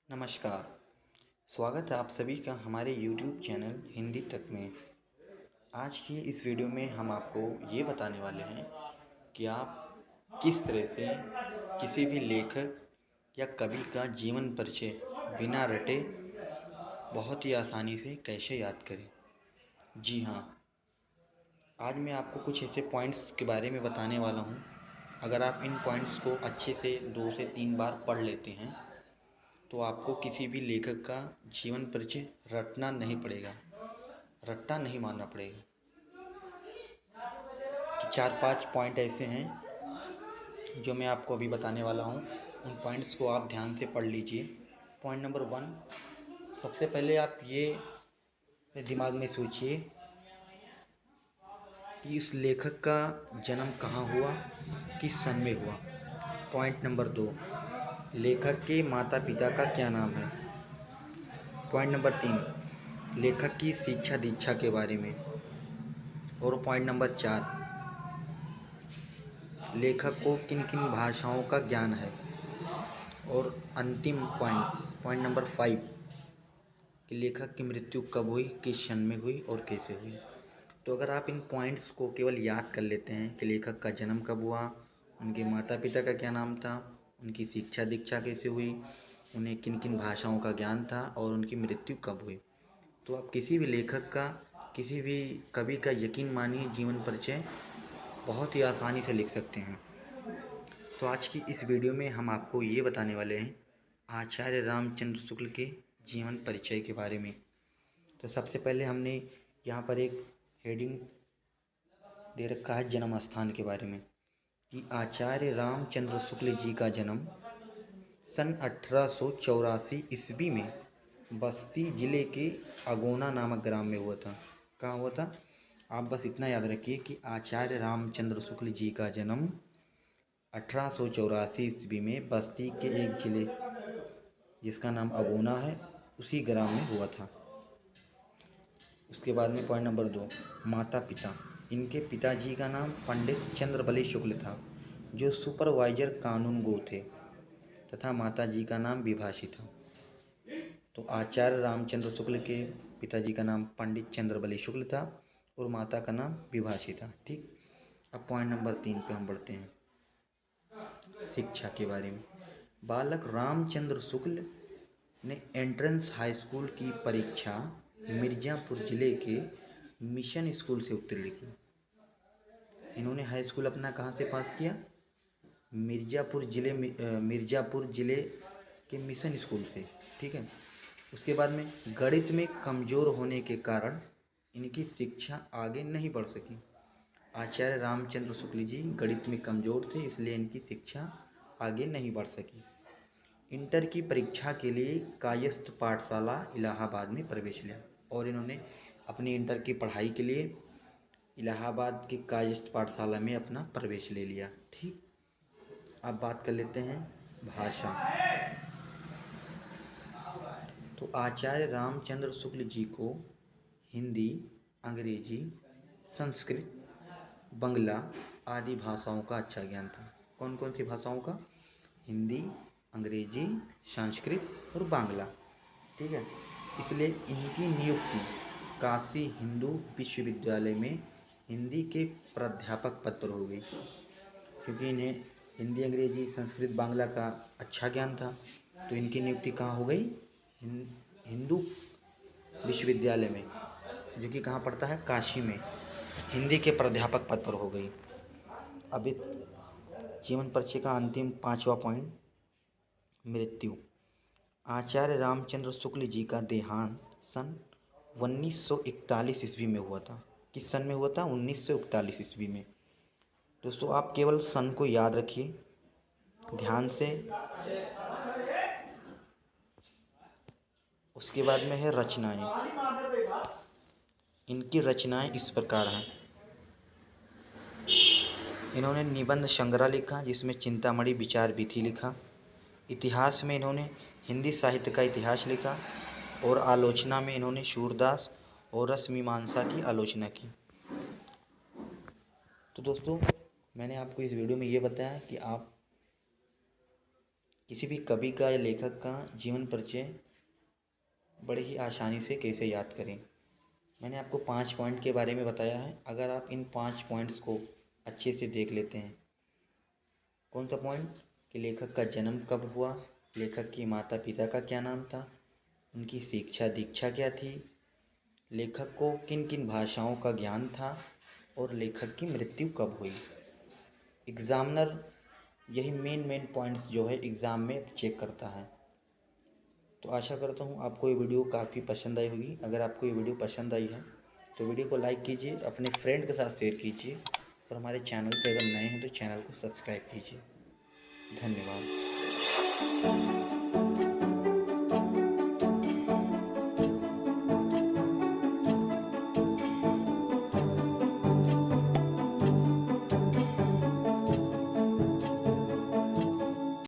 नमस्कार। स्वागत है आप सभी का हमारे YouTube चैनल हिंदी तक में। आज की इस वीडियो में हम आपको ये बताने वाले हैं कि आप किस तरह से किसी भी लेखक या कवि का जीवन परिचय बिना रटे बहुत ही आसानी से कैसे याद करें। जी हाँ, आज मैं आपको कुछ ऐसे पॉइंट्स के बारे में बताने वाला हूँ। अगर आप इन पॉइंट्स को अच्छे से 2 से 3 बार पढ़ लेते हैं तो आपको किसी भी लेखक का जीवन परिचय रटना नहीं पड़ेगा, रट्टा नहीं मारना पड़ेगा। तो 4-5 पॉइंट ऐसे हैं जो मैं आपको अभी बताने वाला हूँ। उन पॉइंट्स को आप ध्यान से पढ़ लीजिए। पॉइंट नंबर 1, सबसे पहले आप ये दिमाग में सोचिए कि इस लेखक का जन्म कहाँ हुआ, किस सन में हुआ। पॉइंट नंबर 2, लेखक के माता पिता का क्या नाम है। पॉइंट नंबर 3, लेखक की शिक्षा दीक्षा के बारे में। और पॉइंट नंबर 4, लेखक को किन किन भाषाओं का ज्ञान है। और अंतिम पॉइंट नंबर 5, कि लेखक की मृत्यु कब हुई, किस सन में हुई और कैसे हुई। तो अगर आप इन पॉइंट्स को केवल याद कर लेते हैं कि लेखक का जन्म कब हुआ, उनके माता पिता का क्या नाम था, उनकी शिक्षा दीक्षा कैसे हुई, उन्हें किन किन भाषाओं का ज्ञान था और उनकी मृत्यु कब हुई, तो आप किसी भी लेखक का, किसी भी कवि का यकीन मानिए जीवन परिचय बहुत ही आसानी से लिख सकते हैं। तो आज की इस वीडियो में हम आपको ये बताने वाले हैं आचार्य रामचंद्र शुक्ल के जीवन परिचय के बारे में। तो सबसे पहले हमने यहाँ पर एक हेडिंग दे रखा है जन्म स्थान के बारे में, कि आचार्य रामचंद्र शुक्ल जी का जन्म सन 1884 ईस्वी में बस्ती जिले के अगोना नामक ग्राम में हुआ था। कहाँ हुआ था? आप बस इतना याद रखिए कि आचार्य रामचंद्र शुक्ल जी का जन्म 1884 ईस्वी में बस्ती के एक जिले जिसका नाम अगोना है उसी ग्राम में हुआ था। उसके बाद में पॉइंट नंबर 2, माता पिता। इनके पिताजी का नाम पंडित चंद्रबली शुक्ल था जो सुपरवाइजर कानून गो थे, तथा माता जी का नाम विभाषी था। तो आचार्य रामचंद्र शुक्ल के पिताजी का नाम पंडित चंद्रबली शुक्ल था और माता का नाम विभाषी था। ठीक, अब पॉइंट नंबर 3 पे हम बढ़ते हैं, शिक्षा के बारे में। बालक रामचंद्र शुक्ल ने एंट्रेंस हाई स्कूल की परीक्षा मिर्ज़ापुर ज़िले के मिशन स्कूल से उत्तीर्ण की। इन्होंने हाई स्कूल अपना कहाँ से पास किया? मिर्ज़ापुर ज़िले के मिशन स्कूल से। ठीक है। उसके बाद में गणित में कमज़ोर होने के कारण इनकी शिक्षा आगे नहीं बढ़ सकी। आचार्य रामचंद्र शुक्ल जी गणित में कमज़ोर थे, इसलिए इनकी शिक्षा आगे नहीं बढ़ सकी। इंटर की परीक्षा के लिए कायस्थ पाठशाला इलाहाबाद में प्रवेश लिया और इन्होंने अपनी इंटर की पढ़ाई के लिए इलाहाबाद की कायस्थ पाठशाला में अपना प्रवेश ले लिया। ठीक, अब बात कर लेते हैं भाषा। तो आचार्य रामचंद्र शुक्ल जी को हिंदी, अंग्रेजी, संस्कृत, बंगला आदि भाषाओं का अच्छा ज्ञान था। कौन कौन सी भाषाओं का? हिंदी, अंग्रेजी, संस्कृत और बांग्ला। ठीक है। इसलिए इनकी नियुक्ति काशी हिंदू विश्वविद्यालय में हिंदी के प्राध्यापक पद पर हो गई, क्योंकि इन्हें हिंदी, अंग्रेजी, संस्कृत, बांग्ला का अच्छा ज्ञान था। तो इनकी नियुक्ति कहाँ हो गई? हिंदू विश्वविद्यालय में, जो कि कहाँ पड़ता है? काशी में, हिंदी के प्राध्यापक पद पर हो गई। अब इस जीवन परिचय का अंतिम 5वां पॉइंट, मृत्यु। आचार्य रामचंद्र शुक्ल जी का देहांत सन 1941 ईस्वी में हुआ था। किस सन में हुआ था? 1941 ईस्वी में। दोस्तों आप केवल सन को याद रखिए ध्यान से। उसके बाद में है रचनाएं। इनकी रचनाएं इस प्रकार हैं। इन्होंने निबंध संग्रह लिखा जिसमें चिंतामणि विचार विधि लिखा। इतिहास में इन्होंने हिंदी साहित्य का इतिहास लिखा और आलोचना में इन्होंने सूरदास और रसमीमांसा की आलोचना की। तो दोस्तों मैंने आपको इस वीडियो में ये बताया कि आप किसी भी कवि का या लेखक का जीवन परिचय बड़े ही आसानी से कैसे याद करें। मैंने आपको 5 पॉइंट के बारे में बताया है। अगर आप इन 5 पॉइंट्स को अच्छे से देख लेते हैं। कौन सा पॉइंट? कि लेखक का जन्म कब हुआ, लेखक के माता पिता का क्या नाम था, उनकी शिक्षा दीक्षा क्या थी, लेखक को किन किन भाषाओं का ज्ञान था और लेखक की मृत्यु कब हुई। एग्ज़ामिनर यही मेन पॉइंट्स जो है एग्ज़ाम में चेक करता है। तो आशा करता हूँ आपको ये वीडियो काफ़ी पसंद आई होगी। अगर आपको ये वीडियो पसंद आई है तो वीडियो को लाइक कीजिए, अपने फ्रेंड के साथ शेयर कीजिए और हमारे चैनल पर अगर नए हैं तो चैनल को सब्सक्राइब कीजिए। धन्यवाद।